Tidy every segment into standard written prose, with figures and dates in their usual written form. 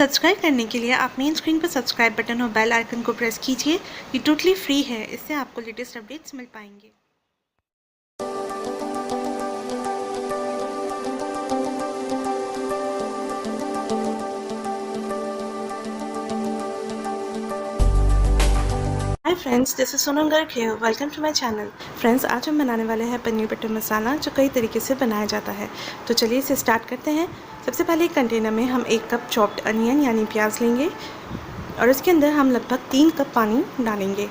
Subscribe करने के लिए आप मेन स्क्रीन पर सब्सक्राइब बटन और बेल आइकन को प्रेस कीजिए। ये टोटली फ्री है, इससे आपको लेटेस्ट अपडेट्स मिल पाएंगे। Hi friends, this is Sonam Garg here. Welcome to my channel. Friends, आज हम बनाने वाले हैं पनीर बटर मसाला, जो कई तरीके से बनाया जाता है। तो चलिए इसे स्टार्ट करते हैं। सबसे पहले एक कंटेनर में हम 1 कप चॉप्ड अनियन यानी प्याज लेंगे और इसके अंदर हम लगभग 3 कप पानी डालेंगे।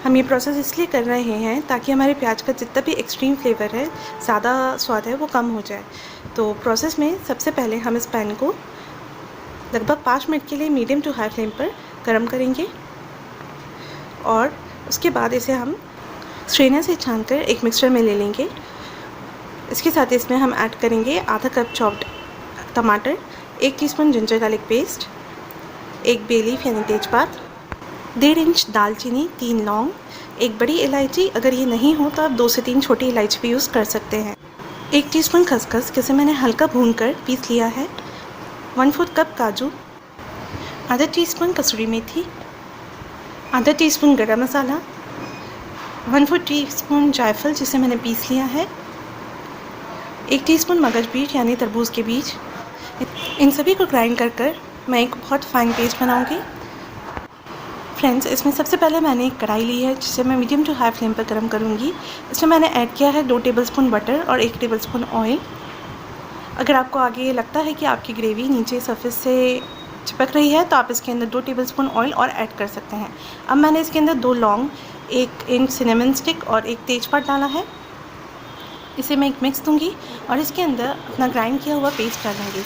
हम ये प्रोसेस इसलिए कर रहे हैं ताकि हमारे प्याज का जितना भी एक्सट्रीम फ्लेवर है, ज़्यादा स्वाद है, वो कम हो जाए। तो प्रोसेस में सबसे पहले हम इस पैन को लगभग 5 मिनट के लिए मीडियम टू हाई फ्लेम पर गर्म करेंगे और उसके बाद इसे हम स्ट्रेनर से छानकर एक मिक्सचर में ले लेंगे। इसके साथ इसमें हम ऐड करेंगे आधा कप चॉप्ड टमाटर, 1 teaspoon ginger garlic paste, 1 bay leaf यानी तेजपात, 1.5 इंच दालचीनी, 3 लौंग, 1 बड़ी इलायची। अगर ये नहीं हो तो आप 2 से 3 छोटी इलायची भी यूज़ कर सकते हैं। 1 टीस्पून खसखस, जिसे मैंने हल्का भूनकर पीस लिया है, 1/4 कप काजू, आधा टीस्पून कसूरी मेथी, आधा टीस्पून गरम मसाला, 1/4 टीस्पून जायफल जिसे मैंने पीस लिया है, 1 टीस्पून मगज बीज यानी तरबूज के बीज। इन सभी को ग्राइंड कर मैं एक बहुत फाइन पेस्ट बनाऊंगी। फ्रेंड्स, इसमें सबसे पहले मैंने एक कढ़ाई ली है जिसे मैं मीडियम टू हाई फ्लेम पर गर्म करूंगी। इसमें मैंने ऐड किया है 2 टेबलस्पून बटर और 1 टेबलस्पून ऑयल। अगर आपको आगे ये लगता है कि आपकी ग्रेवी नीचे सरफेस से चिपक रही है तो आप इसके अंदर 2 टेबलस्पून ऑयल और ऐड कर सकते हैं। अब मैंने इसके अंदर 2 लौंग, 1 इंच सिनेमन स्टिक और 1 तेजपात डाला है। इसे मैं एक मिक्स दूंगी और इसके अंदर अपना ग्राइंड किया हुआ पेस्ट डालूंगी।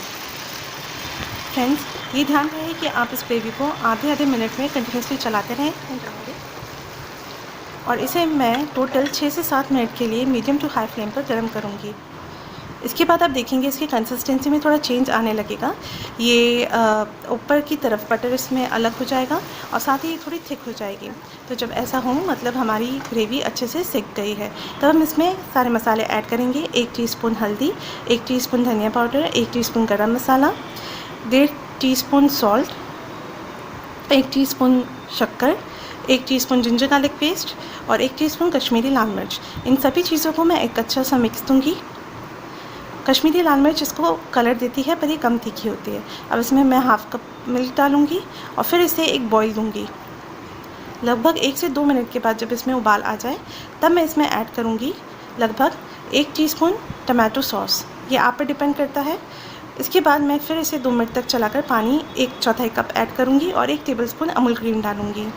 फ्रेंड्स, ये ध्यान रहे कि आप इस ग्रेवी को आधे मिनट में कंटिन्यूसली चलाते रहें और इसे मैं टोटल 6 से 7 मिनट के लिए मीडियम टू हाई फ्लेम पर गर्म करूँगी। इसके बाद आप देखेंगे इसकी कंसिस्टेंसी में थोड़ा चेंज आने लगेगा। ये ऊपर की तरफ बटर इसमें अलग हो जाएगा और साथ ही थोड़ी थिक हो जाएगी। तो जब ऐसा हो मतलब हमारी ग्रेवी अच्छे से सिक गई है, तब हम इसमें सारे मसाले ऐड करेंगे। 1 टीस्पून हल्दी, 1 टीस्पून धनिया पाउडर, 1 टीस्पून गरम मसाला, 1.5 टीस्पून सॉल्ट, 1 टीस्पून शक्कर, 1 टीस्पून जिंजर गार्लिक पेस्ट और 1 टीस्पून कश्मीरी लाल मिर्च। इन सभी चीज़ों को मैं एक अच्छा सा मिक्स दूँगी। कश्मीरी लाल मिर्च इसको कलर देती है पर ये कम तीखी होती है। अब इसमें मैं हाफ़ कप मिल्क डालूँगी और फिर इसे एक बॉईल दूँगी। लगभग 1 से 2 मिनट के बाद जब इसमें उबाल आ जाए तब मैं इसमें ऐड करूँगी लगभग 1 टीस्पून टमाटो सॉस। ये आप पर डिपेंड करता है। इसके बाद मैं फिर इसे 2 मिनट तक चलाकर पानी 1/4 कप ऐड करूँगी और 1 टेबलस्पून अमूल क्रीम डालूँगी।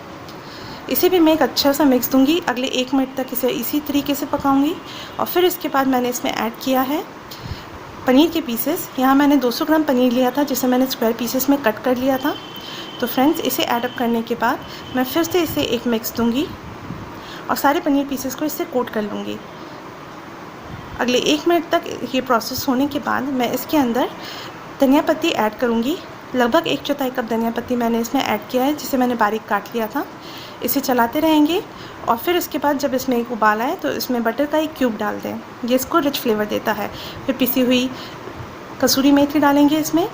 इसे भी मैं एक अच्छा सा मिक्स दूँगी। अगले 1 मिनट तक इसे इसी तरीके से पकाऊँगी और फिर इसके बाद मैंने इसमें ऐड किया है पनीर के पीसेस। यहाँ मैंने 200 ग्राम पनीर लिया था जिसे मैंने स्क्वायर पीसेस में कट कर लिया था। तो फ्रेंड्स, इसे ऐड अप करने के बाद मैं फिर से इसे एक मिक्स दूँगी और सारे पनीर पीसेस को इससे कोट कर लूँगी। अगले 1 मिनट तक ये प्रोसेस होने के बाद मैं इसके अंदर धनिया पत्ती ऐड करूँगी। लगभग 1/4 कप धनिया पत्ती मैंने इसमें ऐड किया है जिसे मैंने बारीक काट लिया था। इसे चलाते रहेंगे और फिर इसके बाद जब इसमें एक उबाल आए तो इसमें बटर का एक क्यूब डाल दें। ये इसको रिच फ्लेवर देता है। फिर पिसी हुई कसूरी मेथी डालेंगे इसमें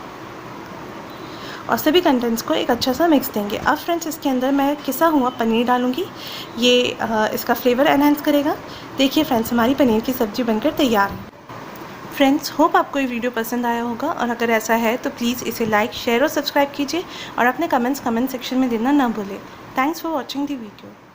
और सभी कंटेंट्स को एक अच्छा सा मिक्स देंगे। अब फ्रेंड्स, इसके अंदर मैं किसा हुआ पनीर डालूँगी। ये इसका फ्लेवर एनहांस करेगा। देखिए फ्रेंड्स, हमारी पनीर की सब्ज़ी बनकर तैयार है। फ्रेंड्स, होप आपको ये वीडियो पसंद आया होगा और अगर ऐसा है तो प्लीज़ इसे लाइक, शेयर और सब्सक्राइब कीजिए और अपने कमेंट सेक्शन में देना ना भूलें। Thanks for watching the video.